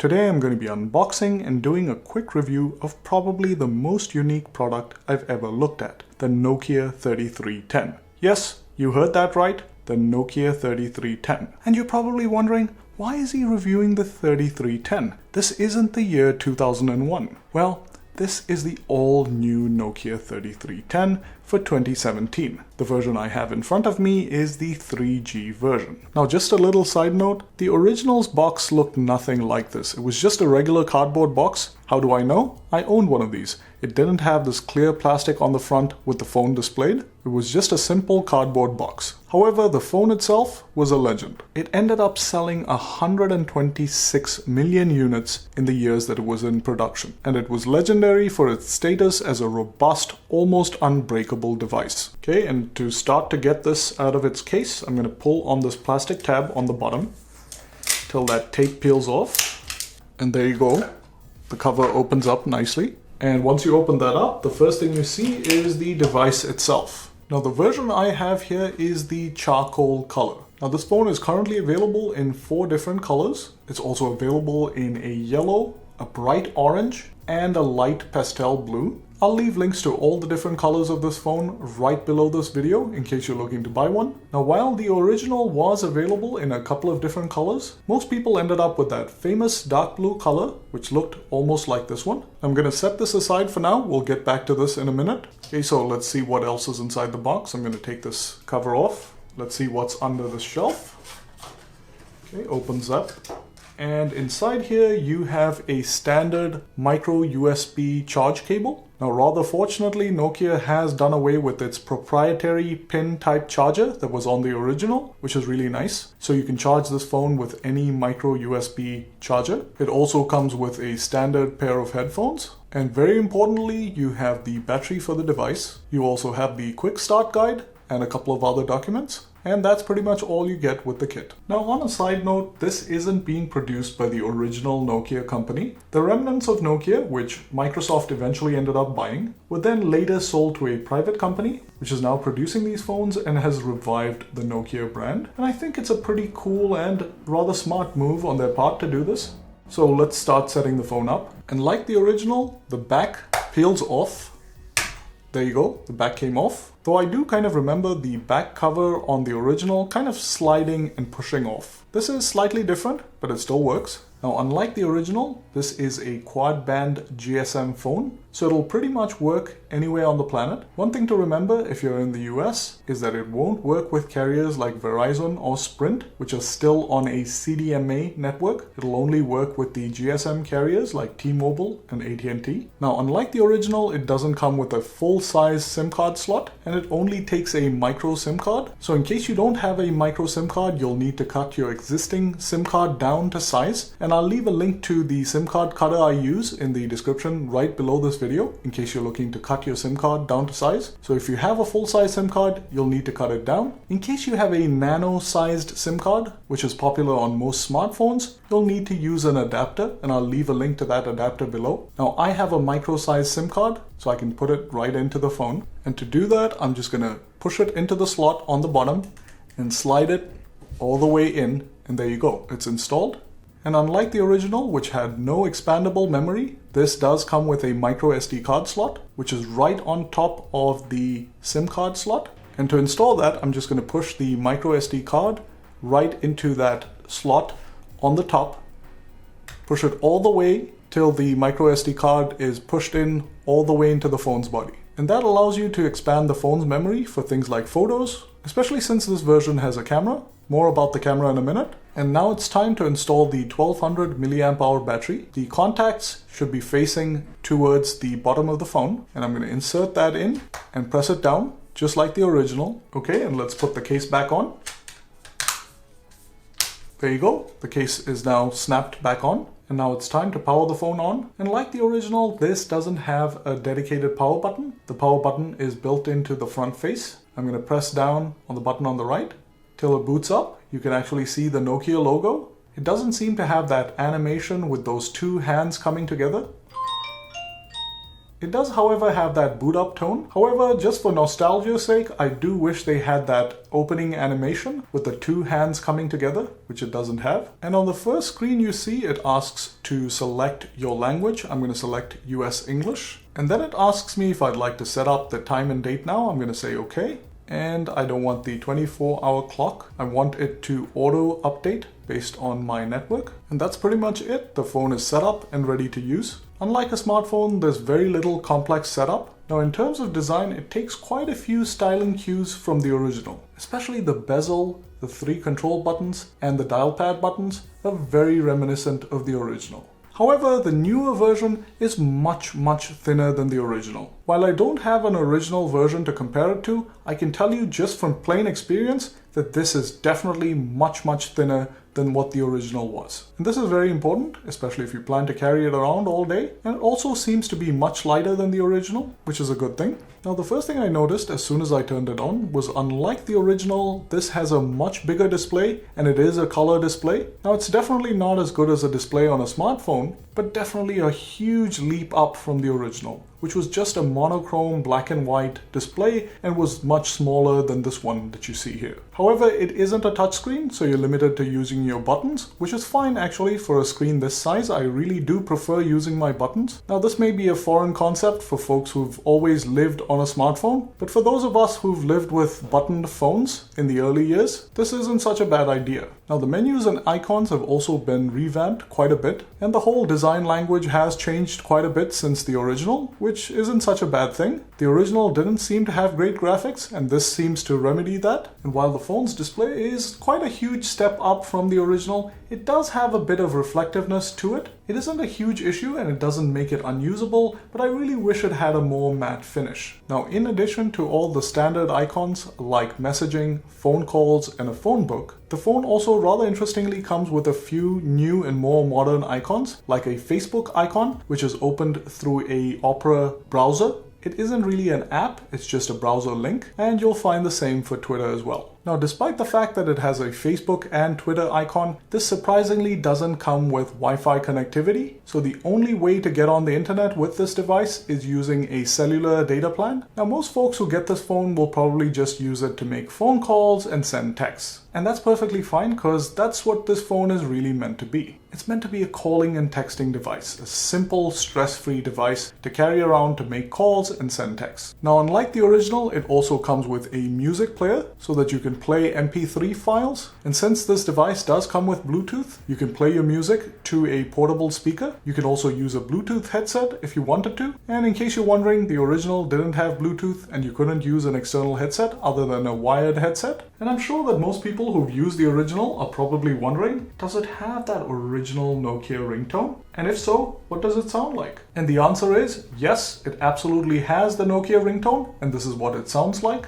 Today I'm going to be unboxing and doing a quick review of probably the most unique product I've ever looked at, the Nokia 3310. Yes, you heard that right, the Nokia 3310. And you're probably wondering, why is he reviewing the 3310? This isn't the year 2001. Well, this is the all-new Nokia 3310 for 2017. The version I have in front of me is the 3G version. Now, just a little side note, the original's box looked nothing like this. It was just a regular cardboard box. How do I know? I owned one of these. It didn't have this clear plastic on the front with the phone displayed. It was just a simple cardboard box. However, the phone itself was a legend. It ended up selling 126 million units in the years that it was in production. And it was legendary for its status as a robust, almost unbreakable device. Okay, and to start to get this out of its case, I'm going to pull on this plastic tab on the bottom till that tape peels off. And there you go. The cover opens up nicely. And once you open that up, the first thing you see is the device itself. Now, the version I have here is the charcoal color. Now, this phone is currently available in 4 different colors. It's also available in a yellow, a bright orange, and a light pastel blue. I'll leave links to all the different colors of this phone right below this video in case you're looking to buy one. Now, while the original was available in a couple of different colors, most people ended up with that famous dark blue color, which looked almost like this one. I'm going to set this aside for now. We'll get back to this in a minute. Okay, so let's see what else is inside the box. I'm going to take this cover off. Let's see what's under the shelf. Okay, opens up. And inside here you have a standard micro USB charge cable. Now, rather fortunately, Nokia has done away with its proprietary pin type charger that was on the original, which is really nice. So you can charge this phone with any micro USB charger. It also comes with a standard pair of headphones. And very importantly, you have the battery for the device. You also have the quick start guide and a couple of other documents. And that's pretty much all you get with the kit. Now, on a side note, this isn't being produced by the original Nokia company. The remnants of Nokia, which Microsoft eventually ended up buying, were then later sold to a private company, which is now producing these phones and has revived the Nokia brand. And I think it's a pretty cool and rather smart move on their part to do this. So let's start setting the phone up. And like the original, the back peels off. There you go, the back came off. Though I do kind of remember the back cover on the original kind of sliding and pushing off. This is slightly different, but it still works. Now, unlike the original, this is a quad band GSM phone, so it'll pretty much work anywhere on the planet. One thing to remember if you're in the US is that it won't work with carriers like Verizon or Sprint, which are still on a CDMA network. It'll only work with the GSM carriers like T-Mobile and AT&T. Now, unlike the original, it doesn't come with a full-size SIM card slot, and it only takes a micro SIM card. So in case you don't have a micro SIM card, you'll need to cut your existing SIM card down to size. And I'll leave a link to the SIM card cutter I use in the description right below this video in case you're looking to cut your SIM card down to size. So if you have a full-size SIM card, you'll need to cut it down. In case you have a nano-sized SIM card, which is popular on most smartphones, you'll need to use an adapter, and I'll leave a link to that adapter below. Now, I have a micro-sized SIM card, so I can put it right into the phone. And to do that, I'm just gonna push it into the slot on the bottom and slide it all the way in, and there you go, it's installed. And unlike the original, which had no expandable memory, this does come with a micro SD card slot, which is right on top of the SIM card slot. And to install that, I'm just going to push the micro SD card right into that slot on the top, push it all the way till the micro SD card is pushed in all the way into the phone's body. And that allows you to expand the phone's memory for things like photos, especially since this version has a camera. More about the camera in a minute. And now it's time to install the 1200 milliamp hour battery. The contacts should be facing towards the bottom of the phone. And I'm going to insert that in and press it down, just like the original. Okay, and let's put the case back on. There you go. The case is now snapped back on. And now it's time to power the phone on. And like the original, this doesn't have a dedicated power button. The power button is built into the front face. I'm going to press down on the button on the right till it boots up. You can actually see the Nokia logo. It doesn't seem to have that animation with those 2 hands coming together. It does, however, have that boot up tone. However, just for nostalgia's sake, I do wish they had that opening animation with the two hands coming together, which it doesn't have. And on the first screen you see, it asks to select your language. I'm going to select US English. And then it asks me if I'd like to set up the time and date now. I'm going to say okay. And I don't want the 24-hour clock. I want it to auto update based on my network. And that's pretty much it. The phone is set up and ready to use. Unlike a smartphone, there's very little complex setup. Now in terms of design, it takes quite a few styling cues from the original. Especially the bezel, the 3 control buttons, and the dial pad buttons are very reminiscent of the original. However, the newer version is much thinner than the original. While I don't have an original version to compare it to, I can tell you just from plain experience that this is definitely much thinner than what the original was. And this is very important, especially if you plan to carry it around all day. And it also seems to be much lighter than the original, which is a good thing. Now, the first thing I noticed as soon as I turned it on was, unlike the original, this has a much bigger display, and it is a color display. Now, it's definitely not as good as a display on a smartphone, but definitely a huge leap up from the original, which was just a monochrome black and white display and was much smaller than this one that you see here. However, it isn't a touchscreen, so you're limited to using your buttons, which is fine actually for a screen this size. I really do prefer using my buttons. Now, this may be a foreign concept for folks who've always lived on a smartphone, but for those of us who've lived with buttoned phones in the early years, this isn't such a bad idea. Now, the menus and icons have also been revamped quite a bit, and the whole design language has changed quite a bit since the original, which isn't such a bad thing. The original didn't seem to have great graphics, and this seems to remedy that. And while the phone's display is quite a huge step up from the original, it does have a bit of reflectiveness to it. It isn't a huge issue and it doesn't make it unusable, but I really wish it had a more matte finish. Now, in addition to all the standard icons like messaging, phone calls, and a phone book, the phone also rather interestingly comes with a few new and more modern icons, like a Facebook icon, which is opened through a Opera browser. It isn't really an app, it's just a browser link, and you'll find the same for Twitter as well. Now, despite the fact that it has a Facebook and Twitter icon, this surprisingly doesn't come with Wi-Fi connectivity. So the only way to get on the internet with this device is using a cellular data plan. Now, most folks who get this phone will probably just use it to make phone calls and send texts. And that's perfectly fine, because that's what this phone is really meant to be. It's meant to be a calling and texting device, a simple, stress-free device to carry around to make calls and send texts. Now, unlike the original, it also comes with a music player so that you can play MP3 files. And since this device does come with Bluetooth, you can play your music to a portable speaker. You can also use a Bluetooth headset if you wanted to. And in case you're wondering, the original didn't have Bluetooth and you couldn't use an external headset other than a wired headset. And I'm sure that most people who've used the original are probably wondering, does it have that original Nokia ringtone? And if so, what does it sound like? And the answer is yes, it absolutely has the Nokia ringtone, and this is what it sounds like.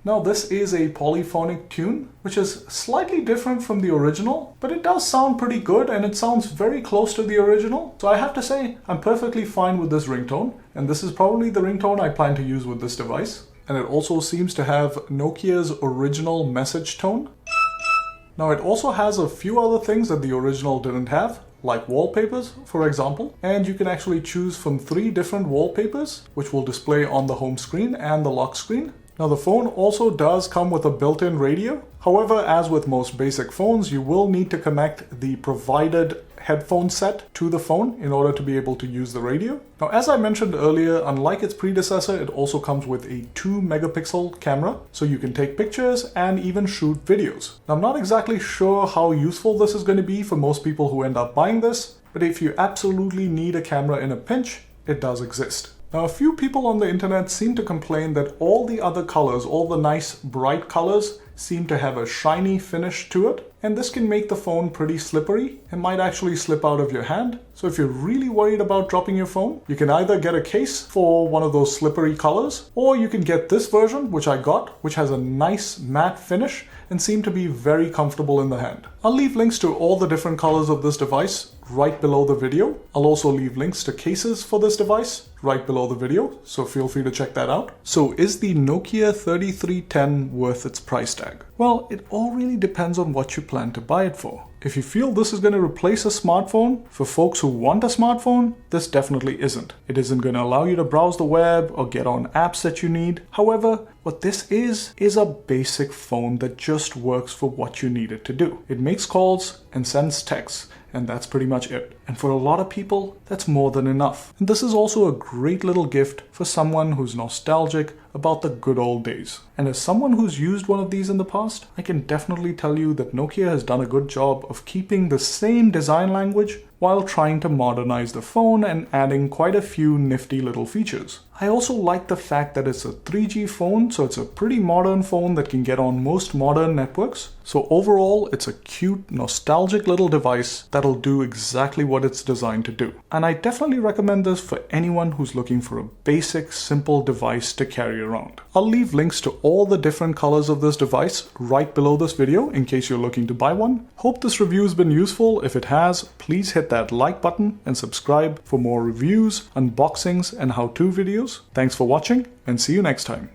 Now, this is a polyphonic tune, which is slightly different from the original, but it does sound pretty good and it sounds very close to the original. So I have to say, I'm perfectly fine with this ringtone, and this is probably the ringtone I plan to use with this device. And it also seems to have Nokia's original message tone. Now, it also has a few other things that the original didn't have, like wallpapers, for example. And you can actually choose from 3 different wallpapers, which will display on the home screen and the lock screen. Now, the phone also does come with a built-in radio. However, as with most basic phones, you will need to connect the provided headphone set to the phone in order to be able to use the radio. Now, as I mentioned earlier, unlike its predecessor, it also comes with a 2-megapixel camera, so you can take pictures and even shoot videos. Now, I'm not exactly sure how useful this is going to be for most people who end up buying this, but if you absolutely need a camera in a pinch, it does exist. Now, a few people on the internet seem to complain that all the other colors, all the nice bright colors, seem to have a shiny finish to it, and this can make the phone pretty slippery and might actually slip out of your hand. So if you're really worried about dropping your phone, you can either get a case for one of those slippery colors, or you can get this version, which I got, which has a nice matte finish and seem to be very comfortable in the hand. I'll leave links to all the different colors of this device right below the video. I'll also leave links to cases for this device right below the video, so feel free to check that out. So is the Nokia 3310 worth its price tag? Well, it all really depends on what you plan to buy it for. If you feel this is going to replace a smartphone, for folks who want a smartphone, this definitely isn't. It isn't going to allow you to browse the web or get on apps that you need. However, what this is a basic phone that just works for what you need it to do. It makes calls and sends texts, and that's pretty much it. And for a lot of people, that's more than enough. And this is also a great little gift for someone who's nostalgic about the good old days. And as someone who's used one of these in the past, I can definitely tell you that Nokia has done a good job of keeping the same design language while trying to modernize the phone and adding quite a few nifty little features. I also like the fact that it's a 3G phone, so it's a pretty modern phone that can get on most modern networks. So overall, it's a cute, nostalgic little device that'll do exactly what it's designed to do. And I definitely recommend this for anyone who's looking for a basic, simple device to carry around. I'll leave links to all the different colors of this device right below this video in case you're looking to buy one. Hope this review has been useful. If it has, please hit that like button and subscribe for more reviews, unboxings, and how-to videos. Thanks for watching, and see you next time.